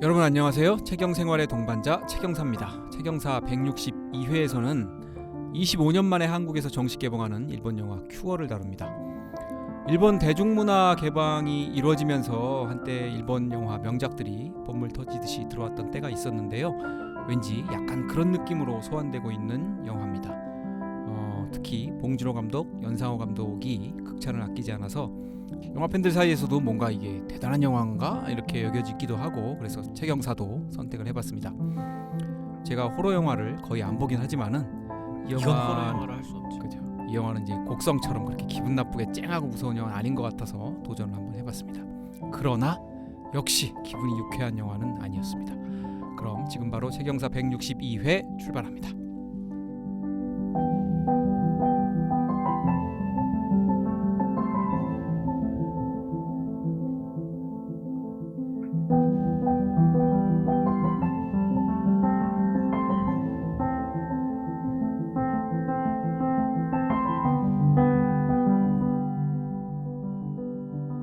여러분 안녕하세요. 채경생활의 동반자 채경사입니다. 채경사 162회에서는 25년 만에 한국에서 정식 개봉하는 일본 영화 큐어를 다룹니다. 일본 대중문화 개방이 이루어지면서 한때 일본 영화 명작들이 본물 터지듯이 들어왔던 때가 있었는데요. 왠지 약간 그런 느낌으로 소환되고 있는 영화입니다. 특히 봉준호 감독, 연상호 감독이 극찬을 아끼지 않아서 영화 팬들 사이에서도 뭔가 이게 대단한 영화인가 이렇게 여겨지기도 하고, 그래서 채경사도 선택을 해봤습니다. 제가 호러 영화를 거의 안 보긴 하지만은 이건 호러 영화를 할 수 없죠. 그죠. 이 영화는 이제 곡성처럼 그렇게 기분 나쁘게 쨍하고 무서운 영화는 아닌 것 같아서 도전을 한번 해봤습니다. 그러나 역시 기분이 유쾌한 영화는 아니었습니다. 그럼 지금 바로 채경사 162회 출발합니다.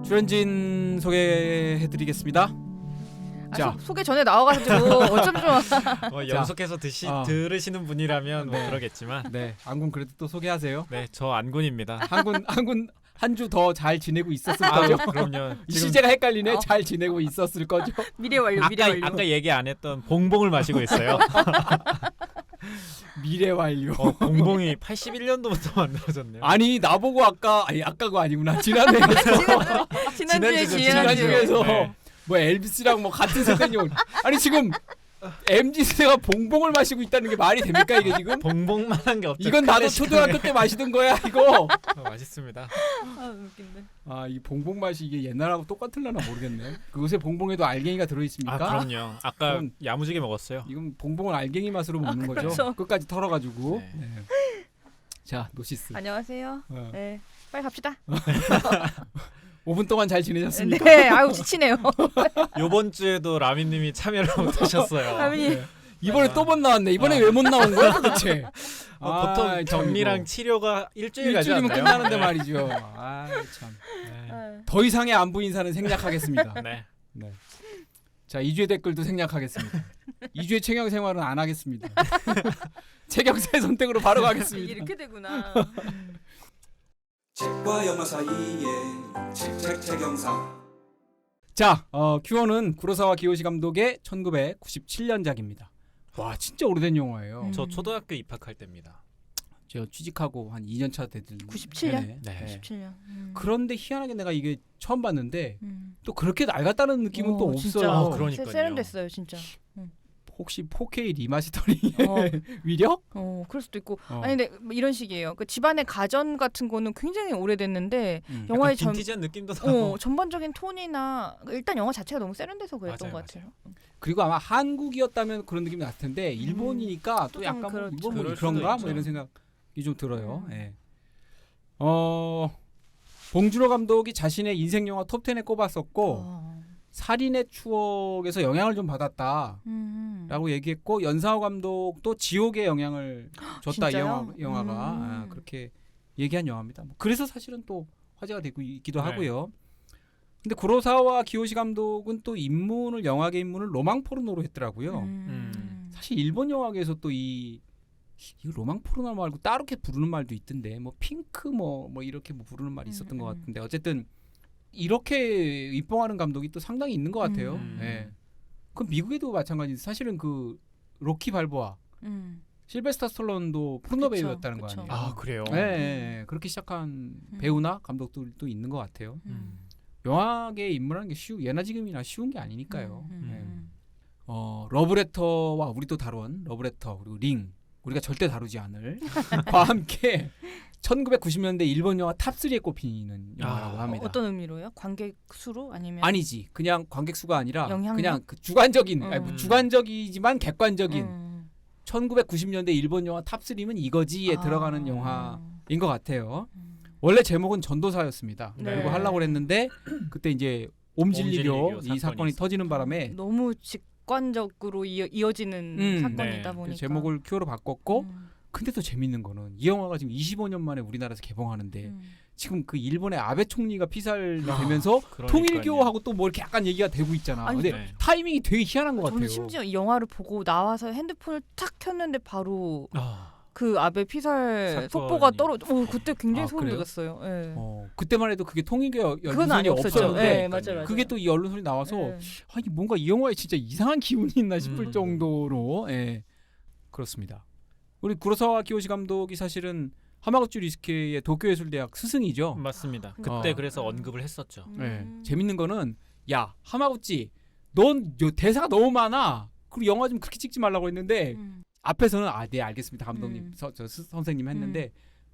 출연진 소개해드리겠습니다. 자. 소개 전에 나와가지고 어쩜 좋아. 연속해서 들으시는 분이라면 뭐 네. 그러겠지만, 네, 안군 그래도 또 소개하세요. 네, 저 안군입니다. 한군 한 주 더 잘 지내고 있었을 아, 거죠. 그럼요. 이 지금 시제가 헷갈리네. 잘 지내고 있었을 거죠. 미래 완료. 아까 얘기 안 했던 봉봉을 마시고 있어요. 미래 완료. 봉봉이 81년도부터 만들어졌네요. 아니 나보고 아까가 아니구나. 지난해에서 지난주에서 네. 뭐 엘비스랑 뭐 같은 세대니 아니 지금 MZ 세대가 봉봉을 마시고 있다는 게 말이 됩니까 이게 지금? 봉봉만한 게 없죠. 이건 나도 클래식한 초등학교 때 마시던 거야 이거. 맛있습니다. 아 웃긴데. 이 봉봉 맛이 이게 옛날하고 똑같을려나 모르겠네. 그곳에 봉봉에도 알갱이가 들어 있습니까? 아, 그럼요. 아까 그럼- 야무지게 먹었어요. 이건 봉봉을 알갱이 맛으로 먹는 거죠. 그렇죠. 끝까지 털어가지고. 네. 네. 자 노시스. 안녕하세요. 어. 네, 빨리 갑시다. 5분 동안 잘 지내셨습니까? 네, 아유 지치네요. 요번 주에도 라미님이 참여를 못하셨어요. 라민이 네. 이번에 또 못 나왔네. 이번에 왜 못 나온 거야 도대체? 보통 격리랑 치료가 일주일 가지 일주일이면 않나요? 끝나는데 말이죠. 참. 네. 더 이상의 안부 인사는 생략하겠습니다. 네. 네. 자 2주의 댓글도 생략하겠습니다. 2주의 채경 생활은 안 하겠습니다. 채경사의 선택으로 바로 가겠습니다. 이렇게 되구나. 책과 영화 사이에 책영사. 자, 큐어는 구로사와 기요시 감독의 1997년작입니다. 와, 진짜 오래된 영화예요. 저 초등학교 입학할 때입니다. 제가 취직하고 한 2년 차 되던 97년? 해네. 네. 17년. 그런데 희한하게 내가 이게 처음 봤는데 또 그렇게 낡았다는 느낌은 또 진짜. 없어요. 아, 그러니까요. 세련됐어요, 진짜. 혹시 4K 리마스터링 어, 위력? 그럴 수도 있고. 어. 아니 근데 뭐 이런 식이에요. 그 집안의 가전 같은 거는 굉장히 오래됐는데 영화의 약간 빈티지한 느낌도 나고. 전반적인 톤이나 일단 영화 자체가 너무 세련돼서 그랬던 맞아요, 것 같아요. 그리고 아마 한국이었다면 그런 느낌이 났을 텐데 일본이니까 또 좀 약간 뭐 그렇죠. 일본 뭐 그럴 그런가 수도 뭐 있죠. 이런 생각이 좀 들어요. 예. 봉준호 감독이 자신의 인생 영화 톱 10에 꼽았었고 살인의 추억에서 영향을 좀 받았다라고 얘기했고, 연상호 감독도 지옥의 영향을 줬다 이 진짜요? 영화가 그렇게 얘기한 영화입니다. 뭐 그래서 사실은 또 화제가 되고 있기도 네. 하고요. 근데 구로사와 기요시 감독은 또 영화계 입문을 로망 포르노로 했더라고요. 사실 일본 영화계에서 또 이 로망 포르노 말고 따로 이렇게 부르는 말도 있던데, 뭐 핑크 뭐 이렇게 뭐 부르는 말이 있었던 것 같은데, 어쨌든 이렇게 입봉하는 감독이 또 상당히 있는 것 같아요. 예. 그럼 미국에도 마찬가지. 사실은 그 로키 발보아, 실베스타 스탈론도 포르노 그쵸, 배우였다는 거 그쵸. 아니에요? 아, 그래요. 예. 그렇게 시작한 배우나 감독들도 있는 것 같아요. 영화계에 입문하는 게 예나 지금이나 쉬운 게 아니니까요. 예. 러브레터와 우리 또 다룬 러브레터, 그리고 링, 우리가 절대 다루지 않을 과 함께 1990년대 일본 영화 탑3에 꼽히는 영화라고 합니다. 어떤 의미로요? 관객 수로 아니면 아니지, 그냥 관객 수가 아니라 영향력? 그냥 그 주관적인, 아니 뭐 주관적이지만 객관적인 1990년대 일본 영화 탑3면 이거지에 들어가는 영화인 것 같아요. 원래 제목은 전도사였습니다. 네. 그리고 하려고 했는데 그때 이제 옴질리교 옴질리교 이 사건이 터지는 바람에 너무 직관적으로 이어지는 사건이다 네. 보니까 제목을 큐어로 바꿨고 근데 또 재밌는 거는 이 영화가 지금 25년 만에 우리나라에서 개봉하는데 지금 그 일본의 아베 총리가 피살되면서 통일교하고 또 뭐 이렇게 약간 얘기가 되고 있잖아. 아니, 근데 네. 타이밍이 되게 희한한 것 같아요. 저는 심지어 이 영화를 보고 나와서 핸드폰을 탁 켰는데 바로 아, 그 아베 피살 사건이. 속보가 그때 굉장히 아, 소름 그래요? 돋았어요. 예. 그때만 해도 그게 통일교 그건 언론이 아니었었죠. 없었는데 예, 맞아요. 그게 또 이 언론이 나와서 예. 아니 뭔가 이 영화에 진짜 이상한 기운이 있나 싶을 음. 정도로 예. 그렇습니다. 우리 구로사와 키요시 감독이 사실은 하마구치 리스케의 도쿄예술대학 스승이죠. 맞습니다. 음. 그때 그래서 언급을 했었죠. 예. 재밌는 거는 야 하마구치 넌 대사가 너무 많아. 그리고 영화 좀 그렇게 찍지 말라고 했는데 앞에서는 네 알겠습니다 감독님 선생님 했는데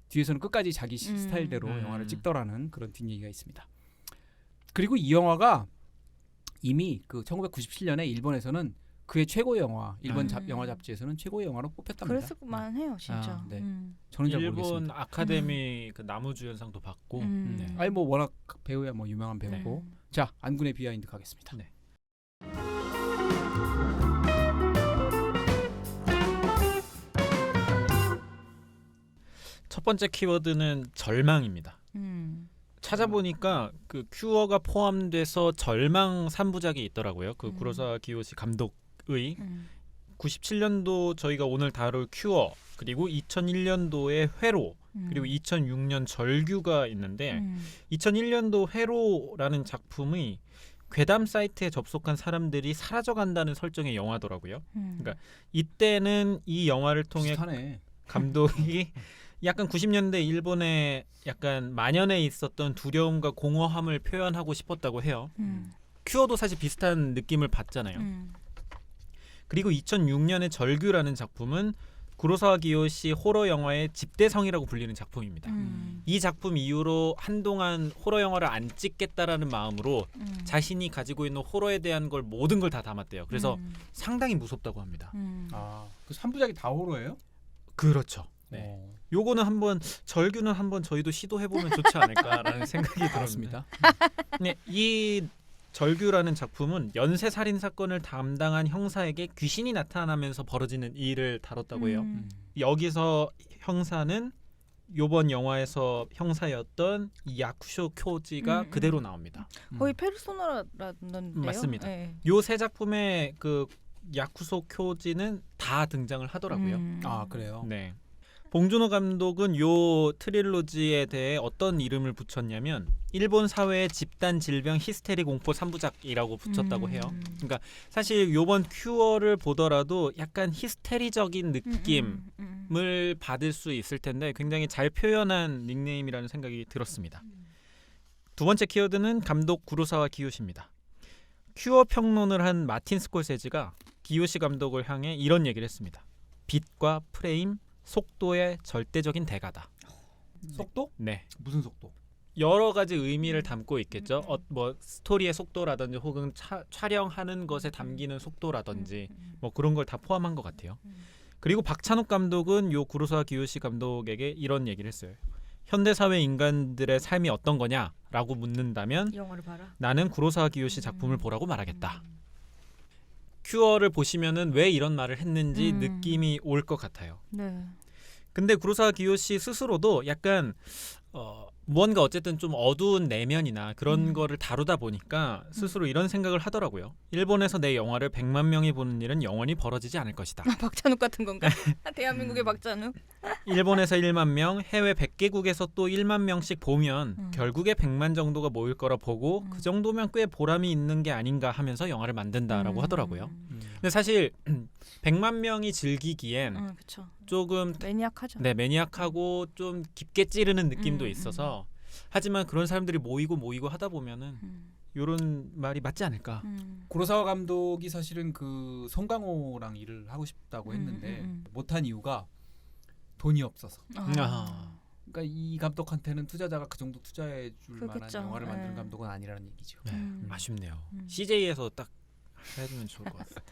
뒤에서는 끝까지 자기 스타일대로 영화를 찍더라는 그런 뒷얘기가 있습니다. 그리고 이 영화가 이미 그 1997년에 일본에서는 그의 최고의 영화 일본 영화 잡지에서는 최고의 영화로 뽑혔답니다. 그랬을만 해요 진짜. 아, 네. 저는 잘 일본 모르겠습니다. 아카데미 그 나무주연상도 받고 네. 아니 뭐 워낙 배우야 뭐 유명한 배우고 자 안군의 비하인드 가겠습니다. 네. 첫 번째 키워드는 절망입니다. 찾아보니까 그 큐어가 포함돼서 절망 3부작이 있더라고요. 그 구로사와 키요시 감독의 97년도 저희가 오늘 다룰 큐어 그리고 2001년도의 회로 그리고 2006년 절규가 있는데 2001년도 회로라는 작품이 괴담 사이트에 접속한 사람들이 사라져간다는 설정의 영화더라고요. 그러니까 이때는 이 영화를 통해 비슷하네. 감독이 약간 90년대 일본에 약간 만연해 있었던 두려움과 공허함을 표현하고 싶었다고 해요. 큐어도 사실 비슷한 느낌을 받잖아요. 그리고 2006년의 절규라는 작품은 구로사와 기요시 호러 영화의 집대성이라고 불리는 작품입니다. 이 작품 이후로 한동안 호러 영화를 안 찍겠다라는 마음으로 자신이 가지고 있는 호러에 대한 걸 모든 걸 다 담았대요. 그래서 상당히 무섭다고 합니다. 그 3부작이 다 호러예요? 그렇죠. 네. 요거는 한번 절규는 한번 저희도 시도해보면 좋지 않을까라는 생각이 들었습니다. 네, 이 절규라는 작품은 연쇄 살인 사건을 담당한 형사에게 귀신이 나타나면서 벌어지는 일을 다뤘다고 해요. 여기서 형사는 요번 영화에서 형사였던 야쿠쇼 쿄지가 그대로 나옵니다. 거의 페르소나라는데요. 맞습니다. 네. 요 세 작품의 그 야쿠소 쿄지는 다 등장을 하더라고요. 아 그래요? 네. 봉준호 감독은 요 트릴로지에 대해 어떤 이름을 붙였냐면 일본 사회의 집단 질병 히스테리 공포 3부작이라고 붙였다고 해요. 그러니까 사실 요번 큐어를 보더라도 약간 히스테리적인 느낌을 받을 수 있을 텐데 굉장히 잘 표현한 닉네임이라는 생각이 들었습니다. 두 번째 키워드는 감독 구로사와 기요시입니다. 큐어 평론을 한 마틴 스콜세지가 기요시 감독을 향해 이런 얘기를 했습니다. 빛과 프레임, 속도의 절대적인 대가다. 속도? 네. 무슨 속도? 여러 가지 의미를 담고 있겠죠. 뭐 스토리의 속도라든지 혹은 촬영하는 것에 담기는 속도라든지 뭐 그런 걸 다 포함한 것 같아요. 그리고 박찬욱 감독은 요 구로사와 기요시 감독에게 이런 얘기를 했어요. 현대 사회 인간들의 삶이 어떤 거냐라고 묻는다면 이 영화를 봐라. 나는 구로사와 기요시 작품을 보라고 말하겠다. 큐어를 보시면은 왜 이런 말을 했는지 느낌이 올 것 같아요. 네. 근데 구로사와 기요시 스스로도 약간 무언가 어쨌든 좀 어두운 내면이나 그런 거를 다루다 보니까 스스로 이런 생각을 하더라고요. 일본에서 내 영화를 100만 명이 보는 일은 영원히 벌어지지 않을 것이다. 박찬욱 같은 건가? 대한민국의 박찬욱. 일본에서 1만 명, 해외 100개국에서 또 1만 명씩 보면 결국에 100만 정도가 모일 거라 보고 그 정도면 꽤 보람이 있는 게 아닌가 하면서 영화를 만든다라고 하더라고요. 근데 사실 100만 명이 즐기기엔 그쵸. 조금 매니악하죠. 네, 매니악하고 좀 깊게 찌르는 느낌도 있어서 하지만 그런 사람들이 모이고 하다 보면은 이런 말이 맞지 않을까. 구로사와 감독이 사실은 그 송강호랑 일을 하고 싶다고 했는데 못한 이유가 돈이 없어서. 그러니까 이 감독한테는 투자자가 그 정도 투자해 줄 만한 그렇겠죠. 영화를 만드는 네. 감독은 아니라는 얘기죠. 네, 아쉽네요. CJ에서 딱 해주면 좋을 것 같습니다.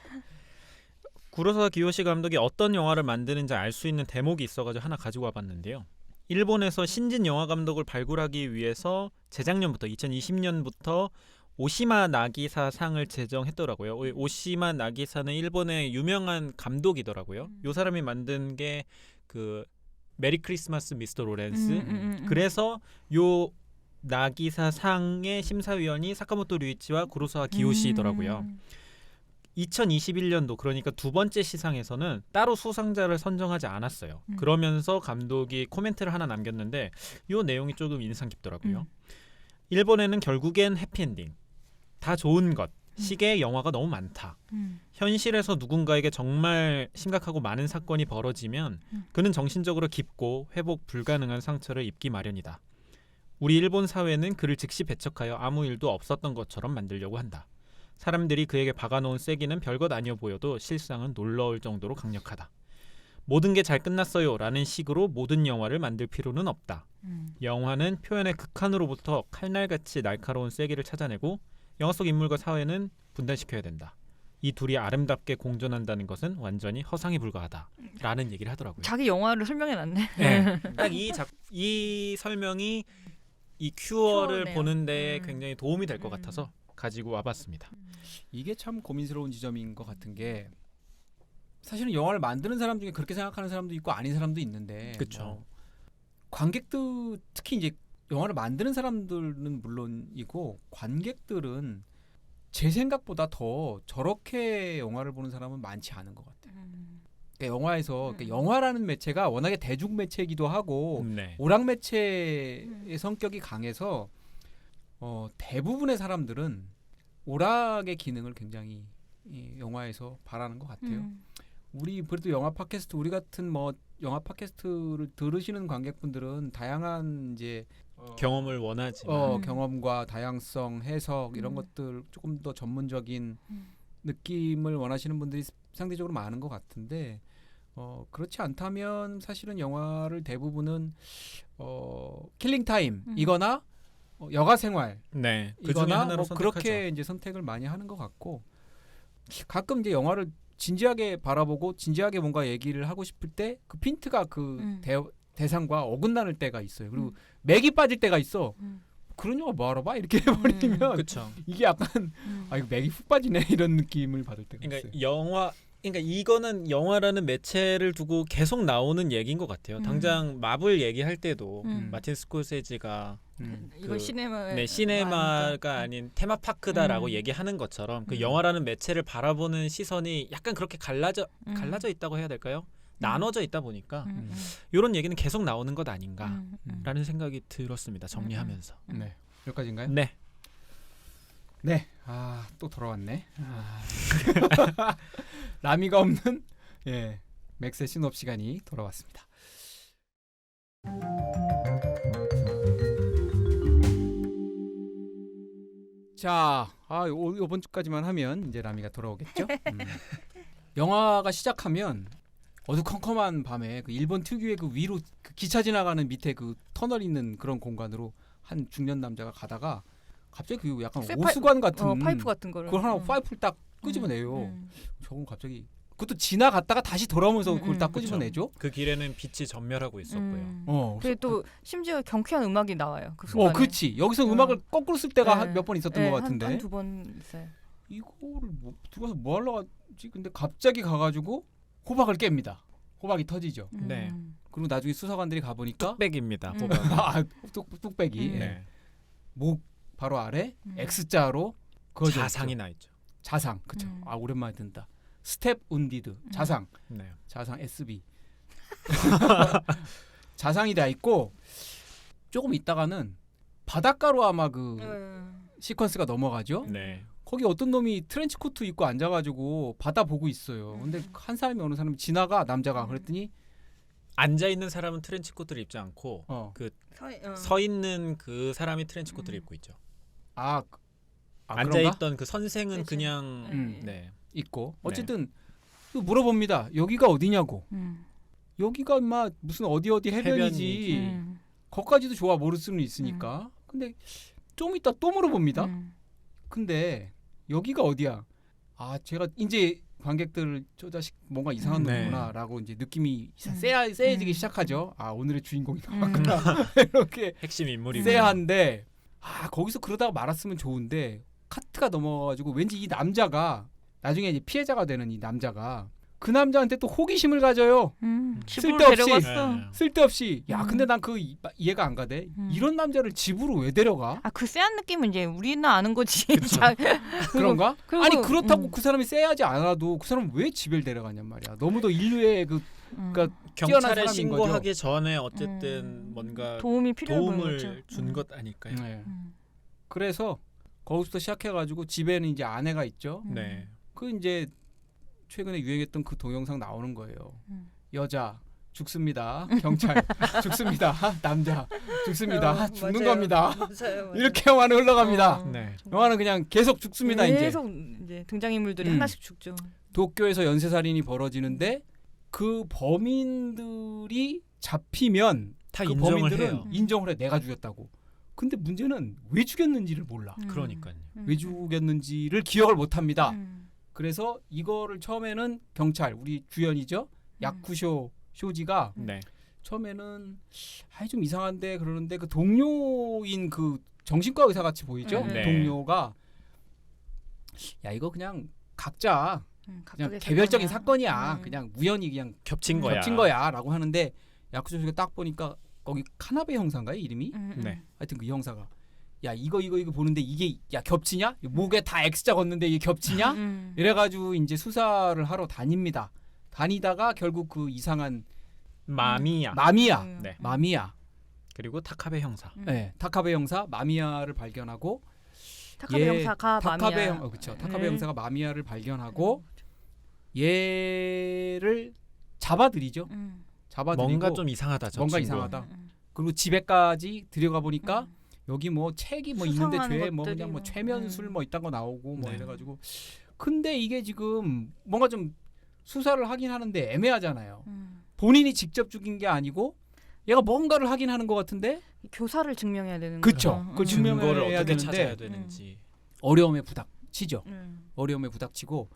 구로사와 기요시 감독이 어떤 영화를 만드는지 알 수 있는 대목이 있어가지고 하나 가지고 와봤는데요. 일본에서 신진 영화 감독을 발굴하기 위해서 재작년부터 2020년부터 오시마 나기사 상을 제정했더라고요. 오시마 나기사는 일본의 유명한 감독이더라고요. 이 사람이 만든 게 그 메리 크리스마스 미스터 로렌스. 음. 그래서 요 나기사 상의 심사위원이 사카모토 류이치와 구로사와 기요시더라고요. 2021년도 그러니까 두 번째 시상에서는 따로 수상자를 선정하지 않았어요. 그러면서 감독이 코멘트를 하나 남겼는데 요 내용이 조금 인상 깊더라고요. 일본에는 결국엔 해피엔딩. 다 좋은 것. 식의 영화가 너무 많다. 현실에서 누군가에게 정말 심각하고 많은 사건이 벌어지면 그는 정신적으로 깊고 회복 불가능한 상처를 입기 마련이다. 우리 일본 사회는 그를 즉시 배척하여 아무 일도 없었던 것처럼 만들려고 한다. 사람들이 그에게 박아놓은 쐐기는 별것 아니어 보여도 실상은 놀라울 정도로 강력하다. 모든 게 잘 끝났어요 라는 식으로 모든 영화를 만들 필요는 없다. 영화는 표현의 극한으로부터 칼날같이 날카로운 쐐기를 찾아내고 영화 속 인물과 사회는 분단시켜야 된다. 이 둘이 아름답게 공존한다는 것은 완전히 허상에 불과하다 라는 얘기를 하더라고요. 자기 영화를 설명해놨네. 네. 딱 이 설명이 이 큐어를 큐어네요. 보는데 굉장히 도움이 될 것 같아서 가지고 와봤습니다. 이게 참 고민스러운 지점인 것 같은 게 사실은 영화를 만드는 사람 중에 그렇게 생각하는 사람도 있고 아닌 사람도 있는데 그쵸. 뭐 관객들 특히 이제 영화를 만드는 사람들은 물론이고 관객들은 제 생각보다 더 저렇게 영화를 보는 사람은 많지 않은 것 같아요. 그러니까 영화에서 그러니까 영화라는 매체가 워낙에 대중 매체이기도 하고 네. 오락 매체의 성격이 강해서 대부분의 사람들은 오락의 기능을 굉장히 이 영화에서 바라는 것 같아요. 우리 그래도 영화 팟캐스트 우리 같은 뭐 영화 팟캐스트를 들으시는 관객분들은 다양한 이제 경험을 원하지만 경험과 다양성, 해석 이런 것들 조금 더 전문적인 느낌을 원하시는 분들이 상대적으로 많은 것 같은데 그렇지 않다면 사실은 영화를 대부분은 킬링 타임이거나 여가 생활 네. 그 중에 이거나 하나로 뭐 선택하죠. 그렇게 이제 선택을 많이 하는 것 같고 가끔 이제 영화를 진지하게 바라보고 진지하게 뭔가 얘기를 하고 싶을 때 그 핀트가 그 대상과 어긋나는 때가 있어요. 그리고 맥이 빠질 때가 있어. 그런 영화 뭐하러 봐? 이렇게 해버리면 그렇죠. 이게 약간 아 이거 맥이 훅 빠지네 이런 느낌을 받을 때가 그러니까 있어요. 그러니까 이거는 영화라는 매체를 두고 계속 나오는 얘기인 것 같아요. 당장 마블 얘기할 때도 마틴 스콜세지가 이건 시네마 시네마가 아닌 테마파크다라고 얘기하는 것처럼 그 영화라는 매체를 바라보는 시선이 약간 그렇게 갈라져 있다고 해야 될까요? 나눠져 있다 보니까 이런 얘기는 계속 나오는 것 아닌가라는 생각이 들었습니다. 정리하면서. 네 여기까지인가요? 네. 네. 또 돌아왔네. 라미가 없는 맥스의 신업 시간이 돌아왔습니다. 자, 이번 주까지만 하면 이제 라미가 돌아오겠죠? 영화가 시작하면 어두컴컴한 밤에 그 일본 특유의 그 위로 그 기차 지나가는 밑에 그 터널 있는 그런 공간으로 한 중년 남자가 가다가 갑자기 그 약간 오수관 같은 파이프 같은 거를 그걸 하나 파이프를 딱 끄집어내요. 저건 갑자기 그것도 지나갔다가 다시 돌아오면서 그걸 딱 끄집어내죠. 그 길에는 빛이 전멸하고 있었고요. 그리고 또 심지어 경쾌한 음악이 나와요. 그 순간에. 그렇지. 여기서 음악을 거꾸로 쓸 때가 몇 번 있었던 것 같은데. 한 두 번 있어요. 이거를 들어가서 뭐 하려고 하지? 근데 갑자기 가가지고 호박을 깹니다. 호박이 터지죠. 네. 그리고 나중에 수사관들이 가보니까 뚝배기입니다. 뚝배기. 네. 목 바로 아래 X자로 그어져 자상이 있죠. 나 있죠. 자상. 그쵸. 오랜만에 듣는다. 스텝 운디드. 자상. 네. 자상 SB. 자상이 돼 있고 조금 있다가는 바닷가로 아마 그 시퀀스가 넘어가죠. 네. 거기 어떤 놈이 트렌치 코트 입고 앉아가지고 바다 보고 있어요. 근데 한 사람이 어느 사람이 지나가 남자가 그랬더니 앉아 있는 사람은 트렌치 코트를 입지 않고 서 있는 그 사람이 트렌치 코트를 입고 있죠. 앉아 그런가? 있던 그 선생은 그치. 그냥 네. 있고 어쨌든 물어봅니다. 여기가 어디냐고. 여기가 인마 무슨 어디 해변이지. 거기까지도 좋아 모를 수는 있으니까. 근데 좀 이따 또 물어봅니다. 근데 여기가 어디야? 제가 이제 관객들을 저 자식 뭔가 이상한 놈이구나라고 이제 느낌이 쎄해지기 시작하죠. 오늘의 주인공이 나왔구나. 이렇게 핵심 인물이 쎄한데 거기서 그러다가 말았으면 좋은데 카트가 넘어가가지고 왠지 이 남자가 나중에 이제 피해자가 되는 이 남자가 그 남자한테 또 호기심을 가져요. 집으로 쓸데없이. 데려갔어. 네. 쓸데없이. 야, 음. 근데 난 그 이해가 안 가대. 음. 이런 남자를 집으로 왜 데려가? 아, 그 쎄한 느낌은 이제 우리나 아는 거지. 그쵸. 자, 그런가? 그리고- 아니 그렇다고 음. 그 사람이 쎄하지 않아도 그 사람 왜 집을 데려가냔 말이야. 너무도 인류의 그 뛰어난 경찰에 사람인 신고하기 전에 어쨌든 음. 뭔가 도움이 필요해 보이는 도움을 거죠. 준 것 아닐까요? 네. 음. 그래서 거기서부터 시작해가지고 집에는 이제 아내가 있죠. 네. 그 이제 최근에 유행했던 그 동영상 나오는 거예요. 음. 여자 죽습니다. 경찰 죽습니다. 남자 죽습니다. 죽는 맞아요. 겁니다. 맞아요. 이렇게 영화는 흘러갑니다. 네. 영화는 그냥 계속 죽습니다. 계속 이제 등장인물들이 음. 하나씩 죽죠. 도쿄에서 연쇄살인이 벌어지는데 그 범인들이 잡히면 다 그 인정을 범인들은 해요. 인정을 해. 내가 죽였다고. 근데 문제는 왜 죽였는지를 몰라. 그러니까요. 왜 죽였는지를 기억을 못 합니다. 음. 그래서 이거를 처음에는 경찰, 우리 주연이죠. 야쿠쇼 쇼지가 네. 처음에는 아이 좀 이상한데 그러는데 그 동료인 그 정신과 의사 같이 보이죠. 네. 동료가 야 이거 그냥 각자 그냥 각각의 개별적인 사건이야. 사건이야. 그냥 우연히 그냥 겹친 거야. 겹친 거야라고 하는데 야쿠쇼 쇼지가 딱 보니까 거기 카나베 형사인가요 이름이? 네. 하여튼 그 형사가 야 이거 보는데 이게 야 겹치냐? 목에 다 X자 걷는데 이게 겹치냐? 이래가지고 이제 수사를 하러 다닙니다. 다니다가 결국 그 이상한 마미야. 마미야, 네. 마미야, 그리고 타카베 형사. 네, 타카베 형사 마미야를 발견하고 타카베 얘- 형사가 타카베 마미야. 형, 그렇죠. 타카베 네. 형사가 마미야를 발견하고 얘를 잡아들이죠. 잡아들이고 뭔가 좀 이상하다. 저 뭔가 친구. 이상하다. 그리고 집에까지 들여가 보니까 여기 뭐 책이 뭐 있는데 수상한 죄 뭐 것들이 그냥 뭐 뭐. 최면술 뭐 이딴 거 나오고 뭐 네. 이래가지고 근데 이게 지금 뭔가 좀 수사를 하긴 하는데 애매하잖아요. 본인이 직접 죽인 게 아니고 얘가 뭔가를 하긴 하는 것 같은데 교사를 증명해야 되는 그쵸. 거죠. 그걸 증명해야 증거를 어떻게 되는데 찾아야 되는지. 어려움에 부닥치죠. 어려움에 부닥치고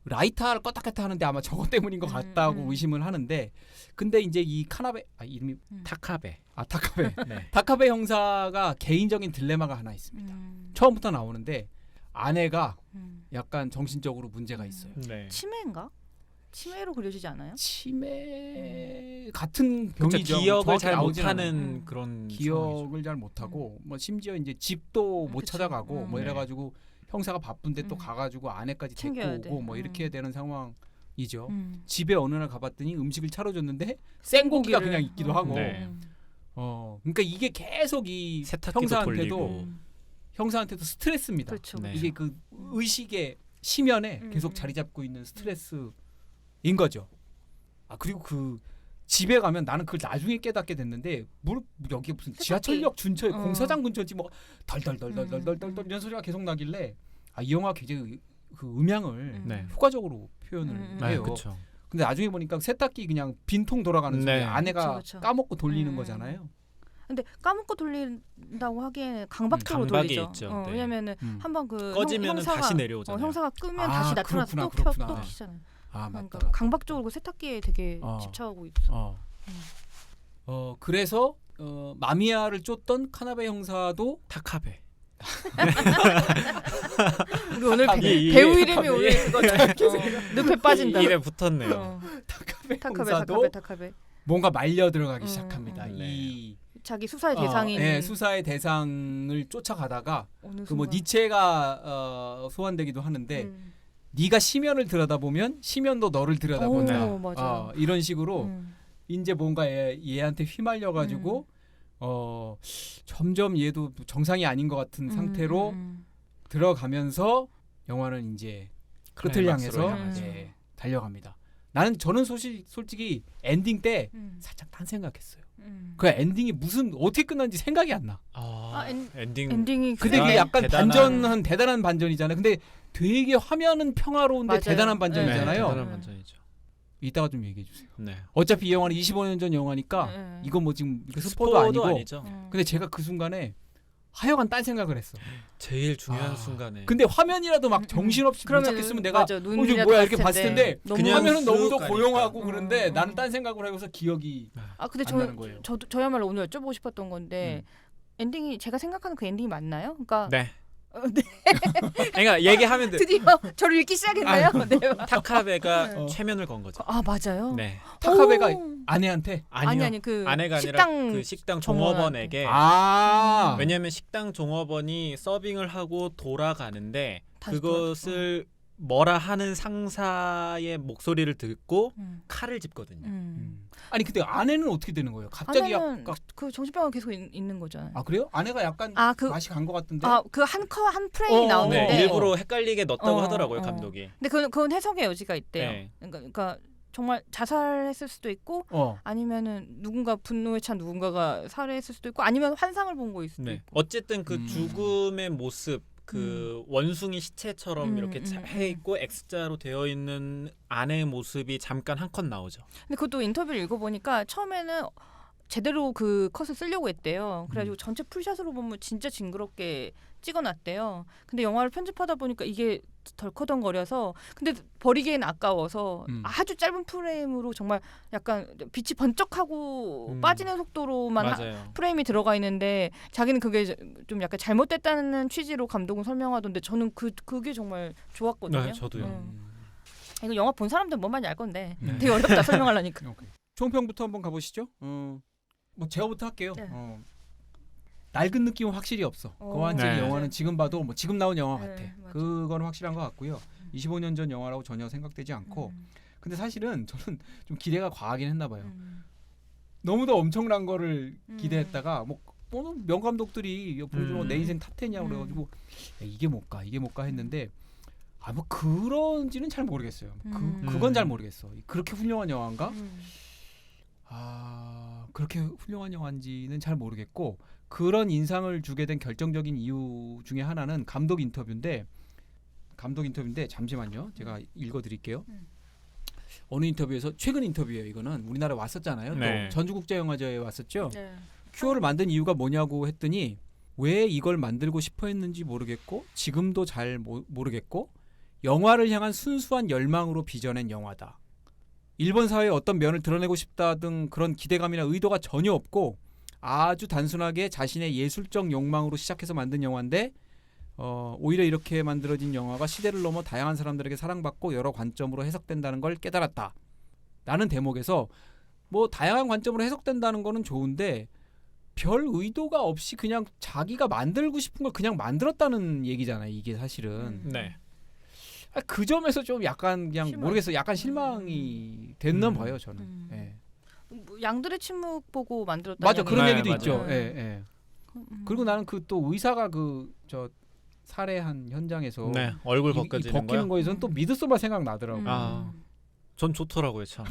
라이터를 껐다 켰다 하는데 아마 저것 때문인 것 같다고 의심을 하는데 근데 이제 이 카나베 이름이 타카베. 타카베 네. 타카베 형사가 개인적인 딜레마가 하나 있습니다. 처음부터 나오는데 아내가 약간 정신적으로 문제가 있어요. 네. 치매인가? 치매로 그려지지 않아요? 치매 같은 그쵸, 병이죠. 기억을 정확히 잘 나오진 못하는 않아요. 그런 상황이죠. 기억을 잘 못하고 뭐 심지어 이제 집도 못 그쵸. 찾아가고 뭐 네. 이래가지고 형사가 바쁜데 또 음. 가가지고 아내까지 데리고 챙겨야 오고 돼. 뭐 이렇게 되는 상황이죠. 음. 집에 어느 날 가봤더니 음식을 차려줬는데 생고기가 그냥 있기도 하고 네. 그러니까 이게 계속 이 세탁기도 형사한테도 돌리고. 형사한테도 스트레스입니다. 그렇죠. 네. 이게 그 의식의 심연에 계속 자리 잡고 있는 스트레스인 거죠. 그리고 그 집에 가면 나는 그걸 나중에 깨닫게 됐는데 여기 무슨 지하철역 근처에 공사장 근처지 뭐 덜덜덜덜덜덜덜 이런 소리가 계속 나길래 이 영화 굉장히 그 음향을 네. 효과적으로 표현을 네, 해요. 그렇죠. 근데 나중에 보니까 세탁기 그냥 빈통 돌아가는 소리 네. 아내가 그쵸, 그쵸. 까먹고 돌리는 거잖아요. 근데 까먹고 돌린다고 하기에는 강박적으로 강박이 돌리죠. 있죠. 네. 왜냐면은 음. 한번 그 꺼지면은 형사가, 다시 내려오잖아요. 형사가 끄면 아, 다시 나타나서 그렇구나, 또 켜, 그렇구나. 또 키잖아요. 맞다. 그러니까 강박적으로 그 세탁기에 되게 집착하고 있어. 그래서 마미야를 쫓던 카나베 형사도 타카베. 우리 오늘 이- 배우 이름이 타카베. 오늘 그거죠. 늪에 빠진다. 입에 붙었네요. 타카베 타카베 형사도 타카베. 뭔가 말려 들어가기 시작합니다. 네. 이 자기 수사의 대상인 수사의 대상을 쫓아가다가 어느 그 뭐 순간. 니체가 소환되기도 하는데 네가 심연을 들여다보면 심연도 너를 들여다본다. 오, 맞아. 이런 식으로 음. 이제 뭔가 얘한테 휘말려 가지고 점점 얘도 정상이 아닌 것 같은 상태로 들어가면서 영화는 이제 끝을 클라이막스로 향해서 향하죠. 달려갑니다. 저는 솔직히 엔딩 때 살짝 딴 생각했어요. 그 엔딩이 무슨 어떻게 끝난지 생각이 안 나. 엔딩. 엔딩이 근데 대단한- 이게 약간 대단한- 대단한 반전이잖아요. 근데 되게 화면은 평화로운데 맞아요. 대단한 네, 반전이잖아요. 대단한 반전이죠. 이따가 좀 얘기해 주세요. 네. 어차피 이 영화는 25년 전 영화니까 이건 뭐 지금 이거 스포도 스포도 아니고. 아니죠. 근데 제가 그 순간에 하여간 딴 생각을 했어. 제일 중요한 순간에. 근데 화면이라도 막 정신없이 못 찾겠으면 내가 맞아, 이게 눈이라도 뭐야 이렇게 봤을 봤을 텐데. 텐데 너무 그냥 화면은 너무도 쑥 가니까. 고용하고 그런데 음. 나는 딴 생각을 하고서 기억이 근데 안 나는 거예요. 저야말로 오늘 여쭤보고 싶었던 건데 엔딩이 제가 생각하는 그 엔딩이 맞나요? 그러니까 네. 네. 그러니까 얘기하면 돼. 드디어 저를 읽기 시작했나요? 네. 타카베가 네. 최면을 건 거죠. 아 맞아요. 네. 타카베가 오. 아내한테 아니 그 아내가 식당 아니라 그 식당 종업원한테. 종업원에게 음. 왜냐하면 식당 종업원이 서빙을 하고 돌아가는데 다시 그것을 뭐라 하는 상사의 목소리를 듣고 음. 칼을 짚거든요. 아니 근데 아내는 어떻게 되는 거예요? 갑자기 아내는 약간 그 정신병원 계속 있는 거잖아요. 아 그래요? 아내가 약간 그 맛이 간 것 같은데. 그 한 프레임이 나오는데 네, 일부러 헷갈리게 넣었다고 어, 하더라고요 어. 감독이. 근데 그건 해석의 여지가 있대요. 네. 그러니까 정말 자살했을 수도 있고 아니면은 누군가 분노에 찬 누군가가 살해했을 수도 있고 아니면 환상을 본 거일 수도 네. 있고. 어쨌든 그 죽음의 모습 그 원숭이 시체처럼 이렇게 해 있고 X자로 되어 있는 아내의 모습이 잠깐 한 컷 나오죠. 근데 그것도 인터뷰를 읽어보니까 처음에는 제대로 그 컷을 쓰려고 했대요. 그래가지고 전체 풀샷으로 보면 진짜 징그럽게 찍어놨대요. 근데 영화를 편집하다 보니까 이게 덜커덩거려서 근데 버리기엔 아까워서 아주 짧은 프레임으로 정말 약간 빛이 번쩍하고 빠지는 속도로만 맞아요. 프레임이 들어가 있는데 자기는 그게 좀 약간 잘못됐다는 취지로 감독은 설명하던데 저는 그게 정말 좋았거든요. 네, 저도요. 이거 영화 본 사람들 뭔 말인지 알 건데 네. 되게 어렵다 설명하려니까. 총평부터 한번 가보시죠. 뭐 제가부터 할게요. 네. 낡은 느낌은 확실히 없어. 거한제리 네. 영화는 지금 봐도 뭐 지금 나온 영화 네, 같아. 맞아. 그거는 확실한 것 같고요. 25년 전 영화라고 전혀 생각되지 않고. 근데 사실은 저는 좀 기대가 과하긴 했나 봐요. 너무도 엄청난 거를 기대했다가 뭐 명감독들이 보여주는 내 인생 탑10이야 그래가지고 야, 이게 뭘까 했는데 뭐 그런지는 잘 모르겠어요. 그건 잘 모르겠어. 그렇게 훌륭한 영화인가? 그렇게 훌륭한 영화인지는 잘 모르겠고 그런 인상을 주게 된 결정적인 이유 중에 하나는 감독 인터뷰인데 잠시만요. 제가 읽어드릴게요. 어느 인터뷰에서 최근 인터뷰예요. 이거는 우리나라에 왔었잖아요. 네. 또 전주국제영화제에 왔었죠. 네. 큐어를 만든 이유가 뭐냐고 했더니 왜 이걸 만들고 싶어 했는지 모르겠고 지금도 잘 모르겠고 영화를 향한 순수한 열망으로 빚어낸 영화다. 일본 사회의 어떤 면을 드러내고 싶다 등 그런 기대감이나 의도가 전혀 없고 아주 단순하게 자신의 예술적 욕망으로 시작해서 만든 영화인데 오히려 이렇게 만들어진 영화가 시대를 넘어 다양한 사람들에게 사랑받고 여러 관점으로 해석된다는 걸 깨달았다. 라는 대목에서 뭐 다양한 관점으로 해석된다는 거는 좋은데 별 의도가 없이 그냥 자기가 만들고 싶은 걸 그냥 만들었다는 얘기잖아요. 이게 사실은. 네. 그 점에서 좀 약간 그냥 실망. 모르겠어요. 약간 실망이 됐나 봐요. 저는. 예. 뭐 양들의 침묵 보고 만들었다. 맞아. 그런 네, 얘기도 맞아요. 있죠. 예, 예. 그리고 나는 그 또 의사가 그 저 살해한 현장에서 네. 얼굴 이 벗겨지는 벗기는 거요. 거에서는 또 미드소마 생각 나더라고. 아. 전 좋더라고요, 참.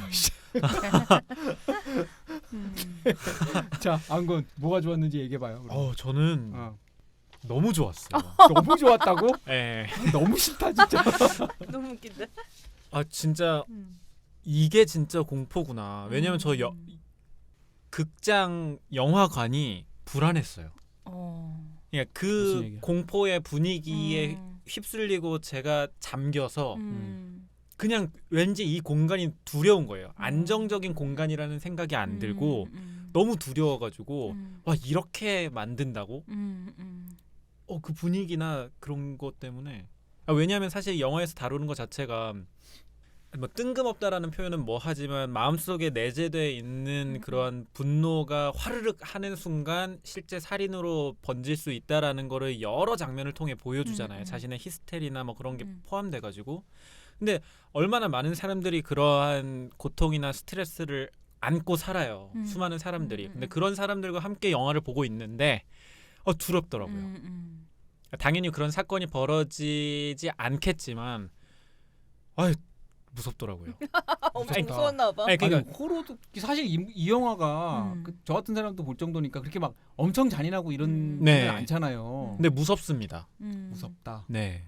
자, 안건 뭐가 좋았는지 얘기해 봐요. 저는 너무 좋았어요. 너무 좋았다고? 네. 너무 싫다 진짜. 너무 웃긴다. 진짜 이게 진짜 공포구나. 왜냐면 저 극장 영화관이 불안했어요. 그러니까 무슨 그 얘기야? 공포의 분위기에 휩쓸리고 제가 잠겨서 그냥 왠지 이 공간이 두려운 거예요. 안정적인 공간이라는 생각이 안 들고 너무 두려워가지고 와 이렇게 만든다고? 그 분위기나 그런 것 때문에 왜냐하면 사실 영화에서 다루는 것 자체가 뭐 뜬금없다라는 표현은 뭐 하지만 마음속에 내재되어 있는 그런 분노가 화르륵 하는 순간 실제 살인으로 번질 수 있다라는 거를 여러 장면을 통해 보여주잖아요. 자신의 히스테리나 뭐 그런 게 포함돼 가지고. 근데 얼마나 많은 사람들이 그러한 고통이나 스트레스를 안고 살아요. 수많은 사람들이. 근데 그런 사람들과 함께 영화를 보고 있는데 두렵더라고요. 당연히 그런 사건이 벌어지지 않겠지만 무섭더라고요. 엄청 무서웠나 봐. 아니, 그러니까 호러도 사실 이 영화가 저 같은 사람도 볼 정도니까 그렇게 막 엄청 잔인하고 이런 네. 건 않잖아요. 근데 무섭습니다. 무섭다. 네.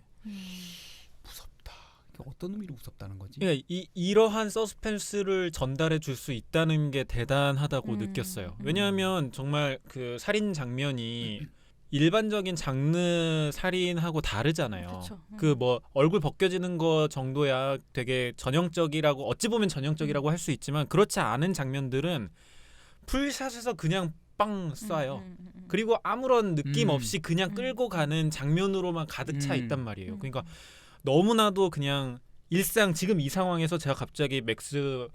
무섭다. 이게 어떤 의미로 무섭다는 거지? 그러니까 이러한 서스펜스를 전달해 줄 수 있다는 게 대단하다고 느꼈어요. 왜냐하면 정말 그 살인 장면이 일반적인 장르 살인하고 다르잖아요. 그 뭐 얼굴 벗겨지는 거 정도야 되게 전형적이라고 어찌 보면 전형적이라고 할 수 있지만 그렇지 않은 장면들은 풀샷에서 그냥 빵 쏴요. 그리고 아무런 느낌 없이 그냥 끌고 가는 장면으로만 가득 차 있단 말이에요. 그러니까 너무나도 그냥 일상 지금 이 상황에서 제가 갑자기 맥스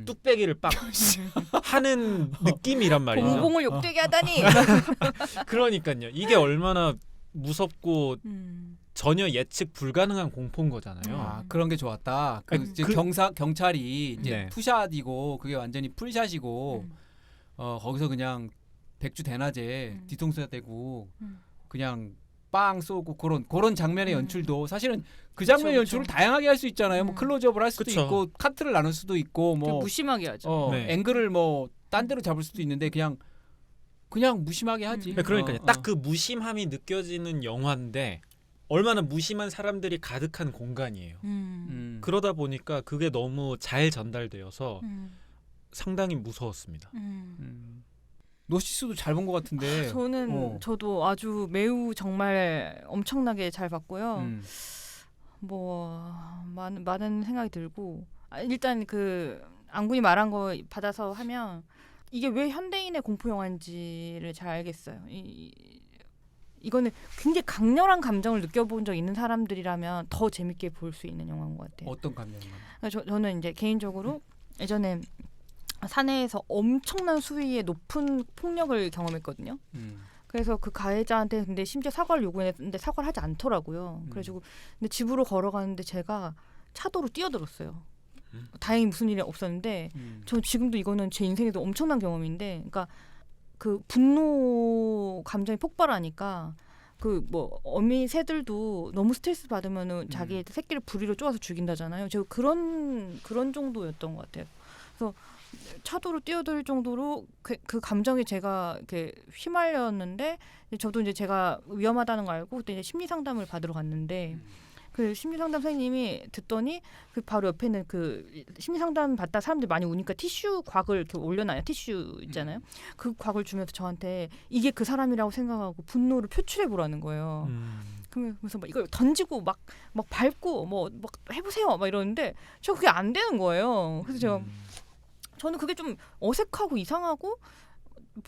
뚝배기를 빵 하는 느낌이란 말이죠. 봉봉을 욕되게 하다니. 그러니까요. 이게 얼마나 무섭고 전혀 예측 불가능한 공포인 거잖아요. 아, 그런 게 좋았다. 이제 경찰이 이제 네. 투샷이고 그게 완전히 풀샷이고 거기서 그냥 백주대낮에 뒤통수에 대고 그냥 빵 쏘고 그런 장면의 연출도 사실은 그 장면 그쵸, 연출을 그쵸. 다양하게 할 수 있잖아요. 뭐 클로즈업을 할 수도 그쵸. 있고 카트를 나눌 수도 있고 뭐 무심하게 하죠. 네. 앵글을 뭐 딴 데로 잡을 수도 있는데 그냥 무심하게 하지. 그러니까요. 딱 그 무심함이 느껴지는 영화인데 얼마나 무심한 사람들이 가득한 공간이에요. 그러다 보니까 그게 너무 잘 전달되어서 상당히 무서웠습니다. 노시스도 잘 본 것 같은데. 저도 아주 매우 정말 엄청나게 잘 봤고요. 뭐 많은 생각이 들고 일단 그 안군이 말한 거 받아서 하면 이게 왜 현대인의 공포 영화인지를 잘 알겠어요. 이거는 굉장히 강렬한 감정을 느껴본 적 있는 사람들이라면 더 재밌게 볼 수 있는 영화인 것 같아요. 어떤 감정인가요? 그러니까 저는 이제 개인적으로 예전에 사내에서 엄청난 수위의 높은 폭력을 경험했거든요. 그래서 그 가해자한테 근데 심지어 사과를 요구했는데 사과를 하지 않더라고요. 그래가지고 근데 집으로 걸어가는데 제가 차도로 뛰어들었어요. 다행히 무슨 일이 없었는데 저 지금도 이거는 제 인생에도 엄청난 경험인데, 그러니까 그 분노 감정이 폭발하니까 그 뭐 어미 새들도 너무 스트레스 받으면은 자기 새끼를 부리로 쪼아서 죽인다잖아요. 제가 그런 정도였던 것 같아요. 그래서 차도로 뛰어들 정도로 그 감정에 제가 이렇게 휘말렸는데 저도 이제 제가 위험하다는 거 알고 그때 이제 심리 상담을 받으러 갔는데 그 심리 상담 선생님이 듣더니 그 바로 옆에 있는 그 심리 상담 받다 사람들이 많이 우니까 티슈 곽을 이렇게 올려놔요. 티슈 있잖아요. 그 곽을 주면서 저한테 이게 그 사람이라고 생각하고 분노를 표출해 보라는 거예요. 그러면서 막 이걸 던지고 막 밟고 뭐 막 해보세요 막 이러는데 저 그게 안 되는 거예요. 그래서 저는 그게 좀 어색하고 이상하고